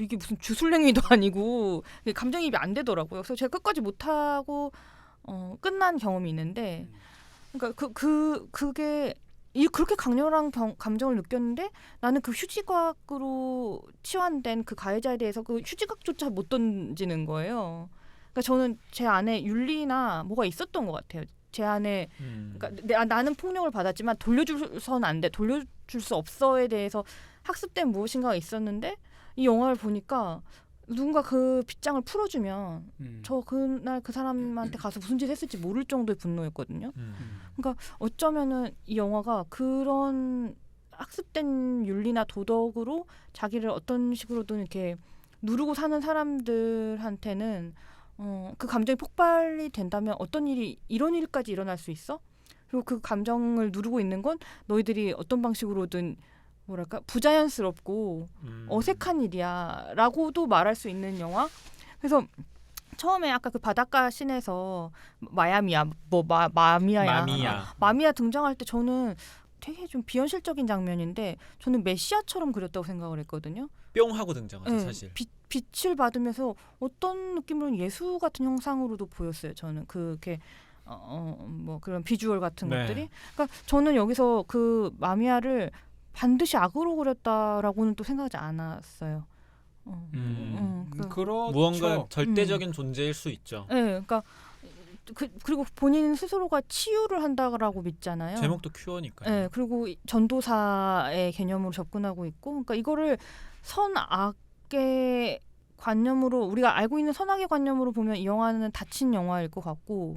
이게 무슨 주술랭이도 아니고 감정이입이 안 되더라고요. 그래서 제가 끝까지 못하고 끝난 경험이 있는데, 그러니까 그게 그렇게 강렬한 감정을 느꼈는데 나는 그 휴지곽으로 치환된 그 가해자에 대해서 그 휴지곽조차 못 던지는 거예요. 그러니까 저는 제 안에 윤리나 뭐가 있었던 것 같아요. 제 안에 그러니까 나는 폭력을 받았지만 돌려줄선 안 돼, 돌려줄 수 없어에 대해서 학습된 무엇인가가 있었는데 이 영화를 보니까 누군가 그 빗장을 풀어주면 저 그날 그 사람한테 가서 무슨 짓 했을지 모를 정도의 분노였거든요. 그러니까 어쩌면은 이 영화가 그런 학습된 윤리나 도덕으로 자기를 어떤 식으로든 이렇게 누르고 사는 사람들한테는 그 감정이 폭발이 된다면 어떤 일이 이런 일까지 일어날 수 있어? 그리고 그 감정을 누르고 있는 건 너희들이 어떤 방식으로든 뭐랄까 부자연스럽고 어색한 일이야 라고도 말할 수 있는 영화. 그래서 처음에 아까 그 바닷가 씬에서 마미야 등장할 때 저는 되게 좀 비현실적인 장면인데 저는 메시아처럼 그렸다고 생각을 했거든요. 뿅 하고 등장하죠. 네, 사실 빛을 받으면서 어떤 느낌으로는 예수 같은 형상으로도 보였어요. 저는 그렇게 뭐 그런 비주얼 같은 네. 것들이. 그러니까 저는 여기서 그 마미야를 반드시 악으로 그렸다라고는 또 생각하지 않았어요. 그렇죠. 무언가 절대적인 존재일 수 있죠. 네, 그러니까 그리고 본인 스스로가 치유를 한다라고 믿잖아요. 제목도 큐어니까요. 네, 그리고 전도사의 개념으로 접근하고 있고, 그러니까 이거를 선악의 관념으로 우리가 알고 있는 선악의 관념으로 보면 이 영화는 닫힌 영화일 것 같고,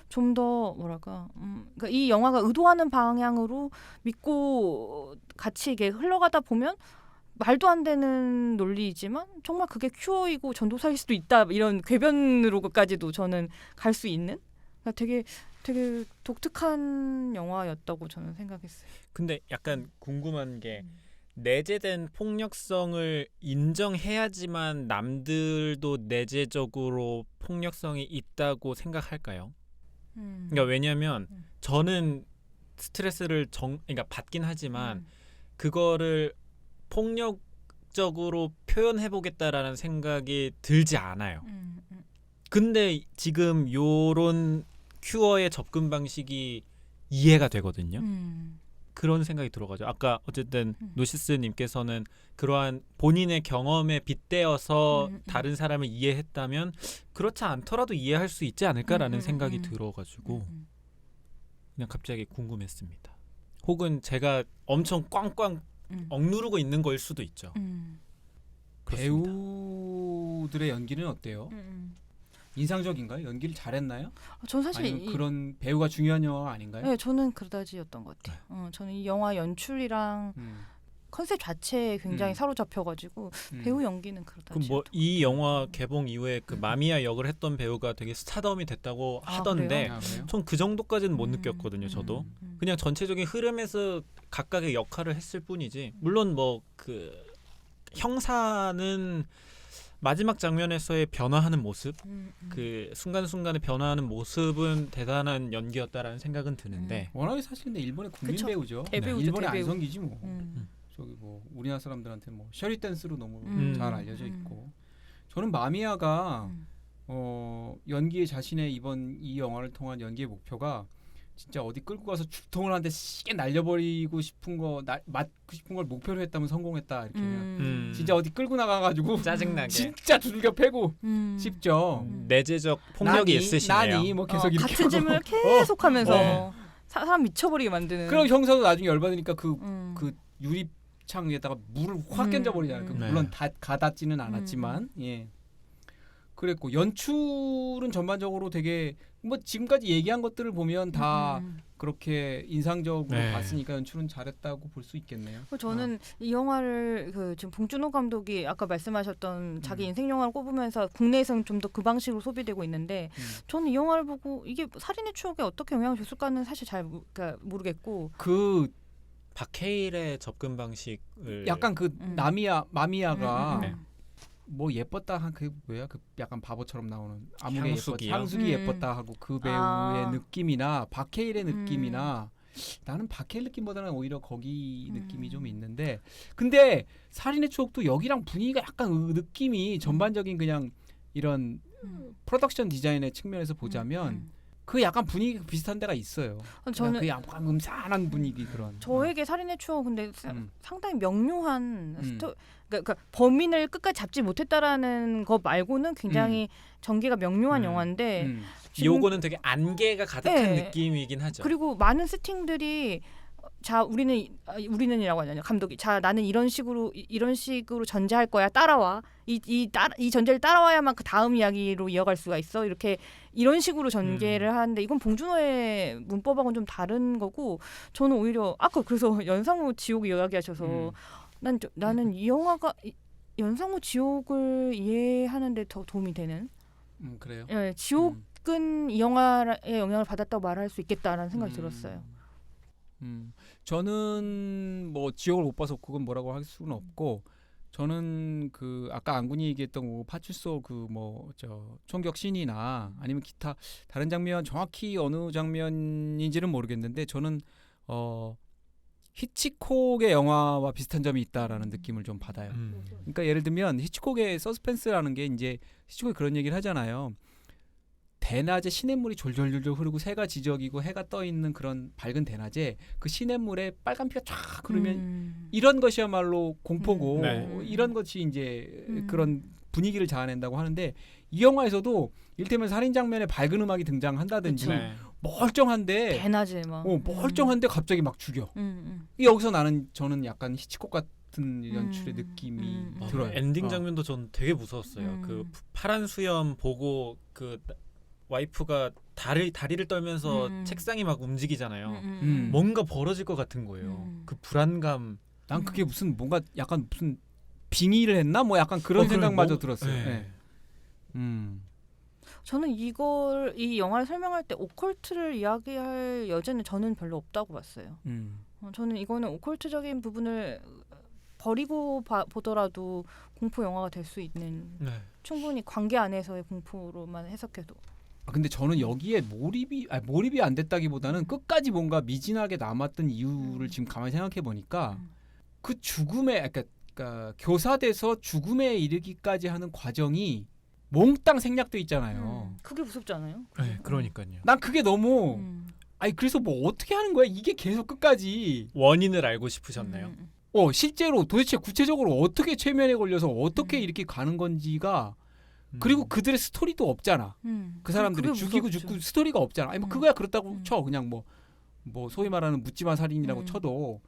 좀 더 뭐랄까, 그러니까 이 영화가 의도하는 방향으로 믿고 같이 이게 흘러가다 보면 말도 안 되는 논리이지만 정말 그게 큐어이고 전도사일 수도 있다 이런 궤변으로까지도 저는 갈 수 있는, 그러니까 되게 독특한 영화였다고 저는 생각했어요. 근데 약간 궁금한 게 내재된 폭력성을 인정해야지만 남들도 내재적으로 폭력성이 있다고 생각할까요? 그러니까 왜냐하면 저는 스트레스를 그러니까 받긴 하지만 그거를 폭력적인 적극적으로 표현해보겠다라는 생각이 들지 않아요. 근데 지금 요런 큐어의 접근 방식이 이해가 되거든요. 그런 생각이 들어가죠. 아까 어쨌든 노시스님께서는 그러한 본인의 경험에 빗대어서 다른 사람을 이해했다면 그렇지 않더라도 이해할 수 있지 않을까라는 생각이 들어가지고 그냥 갑자기 궁금했습니다. 혹은 제가 엄청 꽝꽝 억누르고 있는 거일 수도 있죠. 그렇습니다. 배우들의 연기는 어때요? 인상적인가요? 연기를 잘했나요? 전 사실 아니면 그런 배우가 중요한 영화 아닌가요? 네, 저는 그다지였던 것 같아요. 저는 이 영화 연출이랑 컨셉 자체에 굉장히 사로잡혀가지고 배우 연기는 그다지. 그럼 뭐 이 영화 개봉 이후에 그 마미아 역을 했던 배우가 되게 스타덤이 됐다고 하던데 아, 그래요? 전 그 정도까지는 못 느꼈거든요. 저도 그냥 전체적인 흐름에서 각각의 역할을 했을 뿐이지. 물론 뭐 그 형사는 마지막 장면에서의 변화하는 모습, 그 순간순간에 변화하는 모습은 대단한 연기였다라는 생각은 드는데 워낙에 사실 근데 일본의 국민 그쵸. 배우죠. 대배우죠, 일본의 대배우. 안성기지 뭐. 저기 뭐 우리나라 사람들한테 뭐 셔리 댄스로 너무 잘 알려져 있고. 저는 마미아가 연기의 자신의 이번 이 영화를 통한 연기의 목표가 진짜 어디 끌고 가서 죽통을 한 대 시게 날려버리고 싶은 거 맞고 싶은 걸 목표로 했다면 성공했다 이렇게 그냥 진짜 어디 끌고 나가가지고 짜증나게 진짜 두들겨 패고 싶죠. 내재적 폭력이 있으시네요. 나니 뭐 계속 이렇게 같은 질문을 하고. 계속하면서 사람 미쳐버리게 만드는. 그럼 형사도 나중에 열받으니까 그 음. 유리창에다가 물을 확 견져버리잖아요. 네. 물론 다 가닿지는 않았지만 예. 그랬고 연출은 전반적으로 되게 뭐 지금까지 얘기한 것들을 보면 다 그렇게 인상적으로 네. 봤으니까 연출은 잘했다고 볼 수 있겠네요. 저는 이 영화를 지금 봉준호 감독이 아까 말씀하셨던 자기 인생 영화를 꼽으면서 국내에서는 좀 더 그 방식으로 소비되고 있는데 저는 이 영화를 보고 이게 살인의 추억에 어떻게 영향을 줬을까는 사실 잘 모르겠고 그 박해일의 접근 방식을 약간 그 마미아가 네. 뭐 예뻤다 한 그 뭐야 그 약간 바보처럼 나오는 아무개 향수기요? 향수기 예뻤다 하고 그 배우의 느낌이나 박해일의 느낌이나 나는 박해일 느낌보다는 오히려 거기 느낌이 좀 있는데 근데 살인의 추억도 여기랑 분위기가 약간 느낌이 전반적인 그냥 이런 프로덕션 디자인의 측면에서 보자면 그 약간 분위기가 비슷한 데가 있어요. 저는 그 약간 음산한 분위기 그런. 저에게 살인의 추억 근데 상당히 명료한 그러니까 범인을 끝까지 잡지 못했다라는 것 말고는 굉장히 전개가 명료한 영화인데 요거는 되게 안개가 가득한 네. 느낌이긴 하죠. 그리고 많은 세팅들이 자 우리는이라고 하냐 감독이 자 나는 이런 식으로 전제할 거야 따라와 이 전제를 따라와야만 그 다음 이야기로 이어갈 수가 있어 이런 식으로 전개를 하는데 이건 봉준호의 문법하고는 좀 다른 거고 저는 오히려 아까 그래서 연상호 지옥 이야기하셔서 나는 이 영화가 연상호 지옥을 이해하는데 더 도움이 되는 그래요. 예, 지옥은 이 영화에 영향을 받았다고 말할 수 있겠다라는 생각이 들었어요. 저는 뭐 지옥을 못 봐서 그건 뭐라고 할 수는 없고 저는 그 아까 안군이 얘기했던 그 파출소 그 뭐 저 총격 씬이나 아니면 기타 다른 장면 정확히 어느 장면인지는 모르겠는데 저는 히치콕의 영화와 비슷한 점이 있다라는 느낌을 좀 받아요. 그러니까 예를 들면 히치콕의 서스펜스라는 게 이제 히치콕이 그런 얘기를 하잖아요. 대낮에 시냇물이 졸졸졸 흐르고 새가 지저귀고 해가 떠 있는 그런 밝은 대낮에 그 시냇물에 빨간 피가 쫙 흐르면 이런 것이야말로 공포고 이런 것이 이제 그런 분위기를 자아낸다고 하는데 이 영화에서도 일테면 살인 장면에 밝은 음악이 등장한다든지 멀쩡한데 대낮에 막 멀쩡한데 갑자기 막 죽여. 여기서 저는 약간 히치콕 같은 연출의 느낌이 들어요. 엔딩 장면도 전 되게 무서웠어요. 그 파란 수염 보고 그 와이프가 다리를 떨면서 책상이 막 움직이잖아요. 뭔가 벌어질 것 같은 거예요. 그 불안감. 난 그게 무슨 뭔가 약간 무슨 빙의를 했나 뭐 약간 그런 생각마저 들었어요. 네. 저는 이 영화를 설명할 때 오컬트를 이야기할 여지는 저는 별로 없다고 봤어요. 저는 이거는 오컬트적인 부분을 버리고 보더라도 공포 영화가 될 수 있는 충분히 관계 안에서의 공포로만 해석해도. 근데 저는 여기에 몰입이 안 됐다기보다는 끝까지 뭔가 미진하게 남았던 이유를 지금 가만히 생각해 보니까 그 죽음의 그러니까 그러니까 교사돼서 죽음에 이르기까지 하는 과정이 몽땅 생략돼 있잖아요. 그게 무섭지 않아요? 네, 그러니까요. 난 그게 너무 음. 아니 그래서 뭐 어떻게 하는 거야? 이게 계속 끝까지 원인을 알고 싶으셨나요? 실제로 도대체 구체적으로 어떻게 최면에 걸려서 어떻게 이렇게 가는 건지가 그리고 그들의 스토리도 없잖아. 그 사람들이 그게 죽이고 무섭죠. 죽고 스토리가 없잖아. 아니 뭐 음. 그거야 그렇다고 음. 쳐 그냥 뭐 소위 말하는 묻지마 살인이라고 음. 쳐도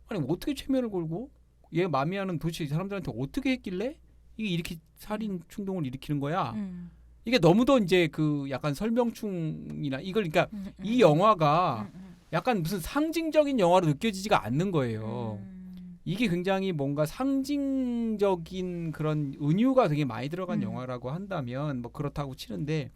아니 뭐 어떻게 최면을 걸고 얘 마미아는 도대체 이 사람들한테 어떻게 했길래 이게 이렇게 살인 충동을 일으키는 거야. 이게 너무도 이제 그 약간 설명충이나 이걸 그러니까 이 영화가 약간 무슨 상징적인 영화로 느껴지지가 않는 거예요. 이게 굉장히 뭔가 상징적인 그런 은유가 되게 많이 들어간 영화라고 한다면 뭐 그렇다고 치는데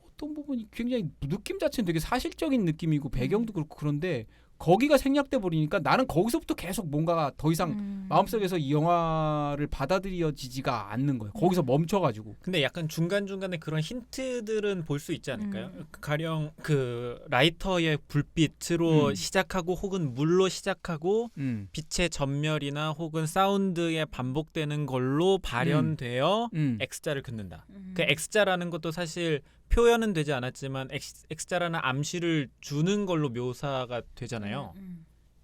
어떤 부분이 굉장히 느낌 자체는 되게 사실적인 느낌이고 배경도 그렇고 그런데 거기가 생략돼 버리니까 나는 거기서부터 계속 뭔가가 더 이상 마음속에서 이 영화를 받아들여지지가 않는 거예요. 거기서 멈춰가지고. 근데 약간 중간중간에 그런 힌트들은 볼 수 있지 않을까요? 가령 그 라이터의 불빛으로 시작하고 혹은 물로 시작하고 빛의 전멸이나 혹은 사운드에 반복되는 걸로 발현되어 X자를 긋는다. 그 X자라는 것도 사실 표현은 되지 않았지만 X자라는 암시를 주는 걸로 묘사가 되잖아요.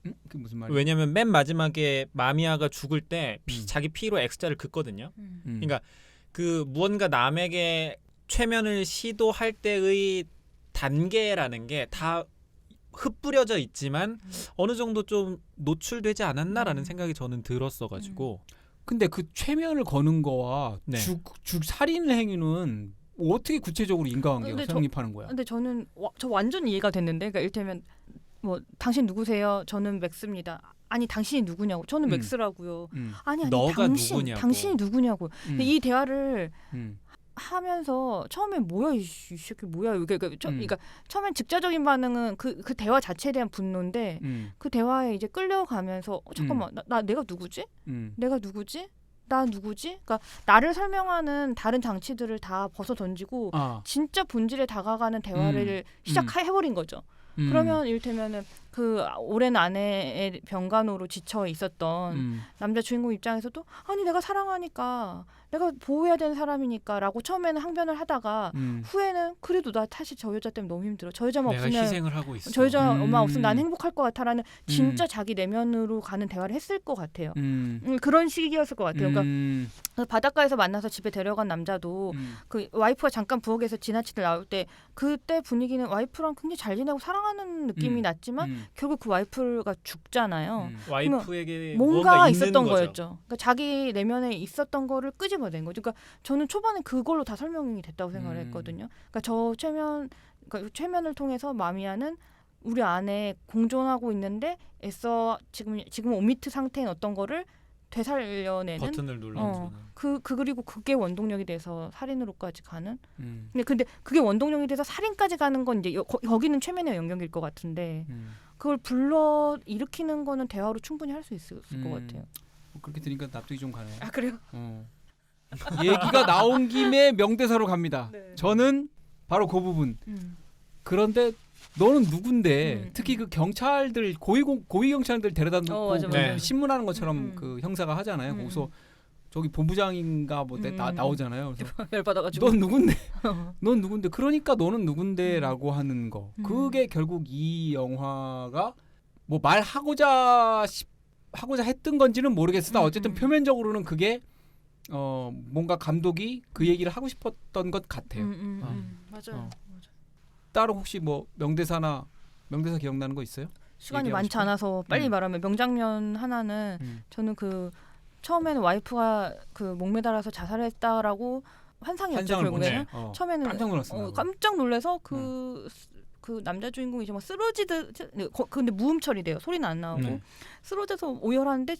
그게 무슨 말이야? 왜냐하면 맨 마지막에 마미아가 죽을 때 자기 피로 X자를 긋거든요. 그러니까 그 무언가 남에게 최면을 시도할 때의 단계라는 게 다 흩뿌려져 있지만 어느 정도 좀 노출되지 않았나라는 생각이 저는 들었어가지고. 근데 그 최면을 거는 거와 네. 죽 살인 행위는 어떻게 구체적으로 인과관계가 근데 성립하는 거야? 근데 저는 저 완전 이해가 됐는데, 그러니까 이를테면 뭐 당신 누구세요? 저는 맥스입니다. 아니 당신이 누구냐고. 저는 맥스라고요. 아니 너가 당신 누구냐고. 당신이 누구냐고. 근데 이 대화를 음. 하면서 처음에 뭐야 이 새끼 뭐야 그러니까 처음엔 즉자적인 반응은 그 대화 자체에 대한 분노인데 그 대화에 이제 끌려가면서 잠깐만 나 내가 누구지? 내가 누구지? 나 누구지? 그러니까 나를 설명하는 다른 장치들을 다 벗어 던지고 진짜 본질에 다가가는 대화를 시작해버린 거죠. 그러면 이를테면은 그 오랜 아내의 병간호로 지쳐 있었던 남자 주인공 입장에서도 아니 내가 사랑하니까 내가 보호해야 되는 사람이니까라고 처음에는 항변을 하다가 후에는 그래도 나 사실 저 여자 때문에 너무 힘들어. 저 여자만 내가 없으면 희생을 하고 있어. 저 여자 엄마 없으면 난 행복할 것 같아라는 진짜 자기 내면으로 가는 대화를 했을 것 같아요. 그런 식이었을 것 같아요. 그러니까 그 바닷가에서 만나서 집에 데려간 남자도 그 와이프가 잠깐 부엌에서 지나치듯 나올 때 그때 분위기는 와이프랑 굉장히 잘 지내고 사랑하는 느낌이 났지만 결국 그 와이프가 죽잖아요. 와이프에게 뭔가 있는 있었던 거죠. 거였죠. 그러니까 자기 내면에 있었던 거를 끄집어낸 거죠. 그러니까 저는 초반에 그걸로 다 설명이 됐다고 생각을 했거든요. 그러니까 그러니까 최면을 통해서 마미아는 우리 안에 공존하고 있는데 애써 지금 오미트 상태인 어떤 거를 되살려내는 버튼을 눌러주는. 그리고 그게 원동력이 돼서 살인으로까지 가는. 근데 그게 원동력이 돼서 살인까지 가는 건 이제 여기는 최면의 영역일 것 같은데 그걸 불러 일으키는 거는 대화로 충분히 할 수 있을 것 같아요. 그렇게 들으니까 납득이 좀 가네요. 아 그래요? 얘기가 나온 김에 명대사로 갑니다. 네. 저는 바로 그 부분. 그런데 너는 누군데 특히 그 경찰들 고위 경찰들 데려다 놓고 맞아, 맞아. 신문하는 것처럼 그 형사가 하잖아요. 거기서 저기 본부장인가 뭐 나오잖아요. 그래서 열받아가지고. 넌 누군데? 넌 누군데? 그러니까 너는 누군데라고 하는 거. 그게 결국 이 영화가 뭐 말하고자 했던 건지는 모르겠으나 어쨌든 표면적으로는 그게 뭔가 감독이 그 얘기를 하고 싶었던 것 같아요. 맞아요. 따로 혹시 뭐 명대사 기억나는 거 있어요? 시간이 얘기하고 많지 싶어요? 않아서 빨리 말하면 명장면 하나는 저는 그 처음에는 와이프가 그 목매달아서 자살했다라고 환상이었죠. 환상을 결국에는 보네. 처음에는 깜짝 놀랐어. 깜짝 놀라서 그 남자 주인공이 정말 쓰러지듯 근데 무음 처리돼요. 소리는 안 나오고 쓰러져서 오열하는데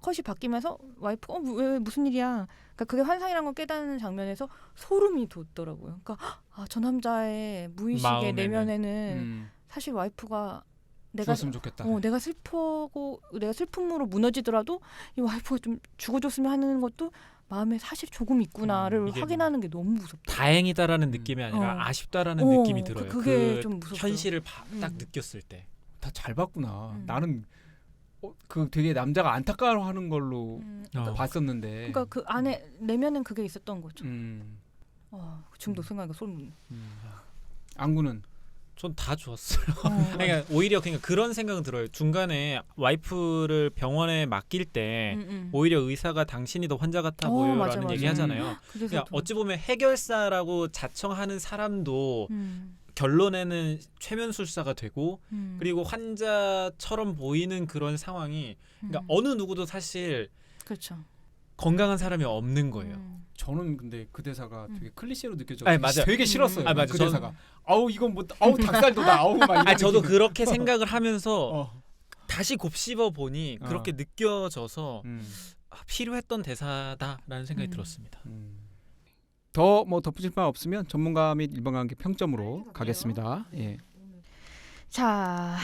컷이 바뀌면서 와이프가 왜 무슨 일이야? 그러니까 그게 환상이라는 걸 깨닫는 장면에서 소름이 돋더라고요. 그러니까 저 남자의 무의식의 내면에는 사실 와이프가 내가 죽었으면 좋겠다. 내가 슬프고 내가 슬픔으로 무너지더라도 이 와이프가 좀 죽어줬으면 하는 것도 마음에 사실 조금 있구나를 이게 확인하는 게 너무 무섭다. 다행이다라는 느낌이 아니라 아쉽다라는 느낌이 들어요. 그게 좀 무섭죠. 현실을 딱 느꼈을 때. 다 잘 봤구나. 나는 그 되게 남자가 안타까워하는 걸로 봤었는데. 그러니까 그 안에 내면은 그게 있었던 거죠. 그 중독 음. 생각이 소름. 안구는 전 다 좋았어요. 그러니까 오히려 그런 생각은 들어요. 중간에 와이프를 병원에 맡길 때 오히려 의사가 당신이 더 환자 같아 보여라는 맞아. 얘기 하잖아요. 그래서 그러니까 어찌 보면 해결사라고 자청하는 사람도 결론에는 최면술사가 되고 그리고 환자처럼 보이는 그런 상황이 그러니까 어느 누구도 사실 그렇죠. 건강한 사람이 없는 거예요. 저는 근데 그 대사가 되게 클리셰로 느껴져. 아니, 맞아요. 되게 싫었어요. 맞아. 그 대사가. 아우 이건 뭐 아우 닭살도다. 아우 막 이런. 저도 느낌이. 그렇게 생각을 하면서 어. 다시 곱씹어 보니 그렇게 느껴져서 필요했던 대사다라는 생각이 들었습니다. 더 뭐 덧붙일 바 없으면 전문가 및 일반 관계 평점으로 가겠습니다. 예. 자,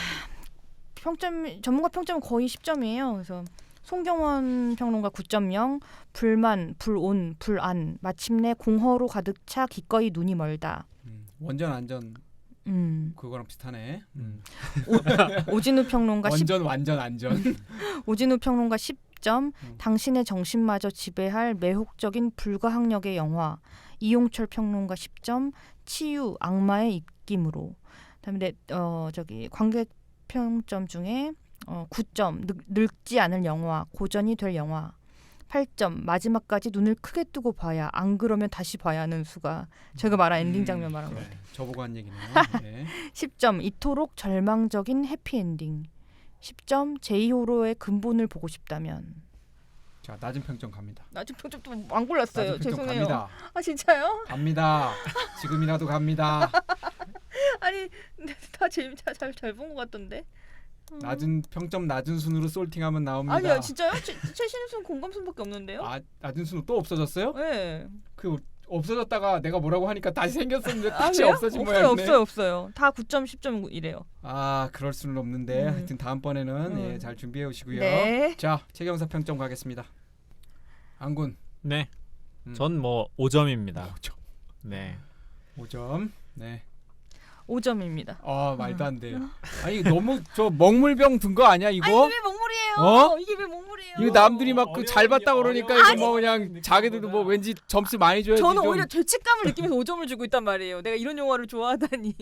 전문가 평점은 거의 10점이에요. 그래서 송경원 평론가 9.0, 불만, 불온, 불안, 마침내 공허로 가득 차 기꺼이 눈이 멀다. 원전 안전 그거랑 비슷하네. 오진우 평론가 원전 완전 안전. 오진우 평론가 10점, 당신의 정신마저 지배할 매혹적인 불가항력의 영화. 이용철 평론가 10점, 치유 악마의 입김으로. 그다음에 관객 평점 중에 9점, 늙지 않을 영화, 고전이 될 영화. 8점, 마지막까지 눈을 크게 뜨고 봐야, 안 그러면 다시 봐야 하는 수가. 제가 말한 엔딩 장면 말한 거. 네, 저보고 한 얘기네요. 네. 10점, 이토록 절망적인 해피엔딩. 10점, 제이호로의 근본을 보고 싶다면. 자, 낮은 평점 갑니다. 낮은 평점 또 안 골랐어요. 낮은 평점 죄송해요. 갑니다. 아 진짜요? 갑니다. 지금이라도 갑니다. 아니 다 재밌다. 잘 본 것 같던데. 낮은 평점 낮은 순으로 솔팅하면 나옵니다. 아니요 진짜요? 최신순 공감순밖에 없는데요? 낮은 순으로 또 없어졌어요? 네. 그 없어졌다가 내가 뭐라고 하니까 다시 생겼었는데 다시 그래요? 없어진 모양이네. 없어요. 다 9점 10점 이래요. 아 그럴 수는 없는데 하여튼 다음번에는 잘 준비해 오시고요. 네. 자 최경사 평점 가겠습니다. 안군. 네. 전 뭐 5점입니다. 5점. 네. 5점. 네. 5점입니다. 아 말도 안 돼. 아니 너무 저 먹물병 든 거 아니야 이거? 아니 이게 왜 먹물이에요? 어? 이게 왜 먹물이에요? 이거 남들이 막 그 잘 봤다 그러니까 이거 뭐 그냥 자기들도 뭐 왠지 점수 많이 줘야지. 저는 좀. 오히려 죄책감을 느끼면서 5점을 주고 있단 말이에요. 내가 이런 영화를 좋아하다니.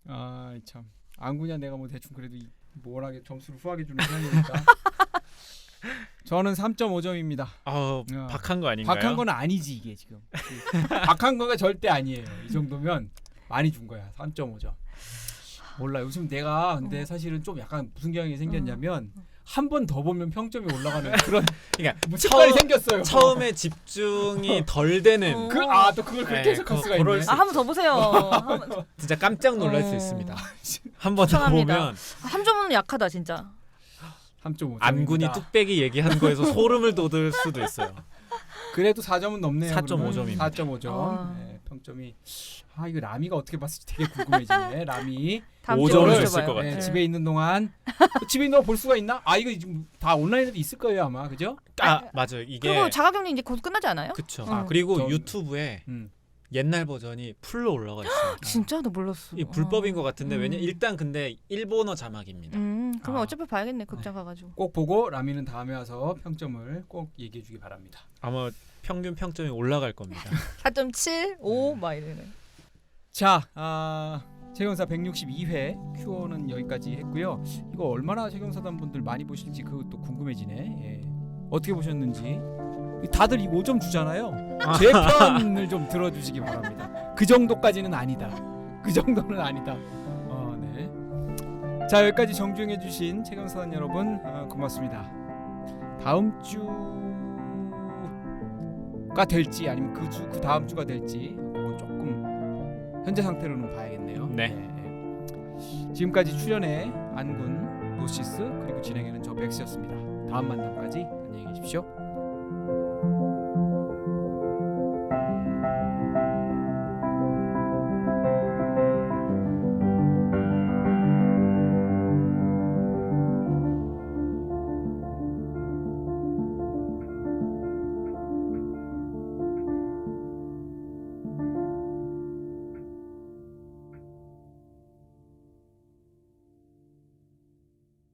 아 참. 안구냐 내가 뭐 대충 그래도 뭐라게 점수를 후하게 주는 편이니까. 저는 3.5점입니다. 박한 거 아닌가요? 박한 건 아니지 이게 지금. 박한 거가 절대 아니에요. 이 정도면 많이 준 거야. 3.5점. 몰라. 요즘 내가 근데 사실은 좀 약간 무슨 경향이 생겼냐면 한 번 더 보면 평점이 올라가는 그런 그러니까 습관이 생겼어요. 처음에 집중이 덜 되는 또 그걸 그렇게 해석할 수가 있네. 한 번 더 보세요. 진짜 깜짝 놀랄 수 있습니다. 한 번 더 추천합니다. 보면 3점은 약하다 진짜. 3.5점. 안군이 뚝배기 얘기한 거에서 소름을 돋을 수도 있어요. 그래도 4점은 넘네요. 4.5점입니다. 4.5점. 네, 평점이 이거 라미가 어떻게 봤을지 되게 궁금해지네. 라미 5점을 줬을 것 네, 같아요. 집에 있는 동안 집에 있는 동안 볼 수가 있나? 이거 지금 다 온라인에도 있을 거예요 아마 그죠? 맞아요. 이게 그리고 자가격리 이제 곧 끝나지 않아요? 그쵸. 응. 그리고 전- 유튜브에 옛날 버전이 풀로 올라가 있어요. 진짜 나 몰랐어. 이 불법인 것 같은데 왜냐 일단 근데 일본어 자막입니다. 그러면 어차피 봐야겠네 극장 가가지고. 꼭 보고 라미는 다음에 와서 평점을 꼭 얘기해 주기 바랍니다. 아마 평균 평점이 올라갈 겁니다. 4.7, 5 막 이러네. 자, 최경사 162회 큐어는 여기까지 했고요. 이거 얼마나 최경사단 분들 많이 보실지 그것도 궁금해지네. 예. 어떻게 보셨는지. 다들 이 5점 주잖아요. 제 편을 좀 들어주시기 바랍니다. 그 정도까지는 아니다. 그 정도는 아니다. 네. 자 여기까지 정주행해주신 최경사단 여러분 고맙습니다. 다음 주가 될지 아니면 그 다음 주가 될지 그건 조금 현재 상태로는 봐야겠네요. 네. 지금까지 출연해 안군 노시스 그리고 진행에는 저 백스였습니다. 다음 만남까지 안녕히 계십시오.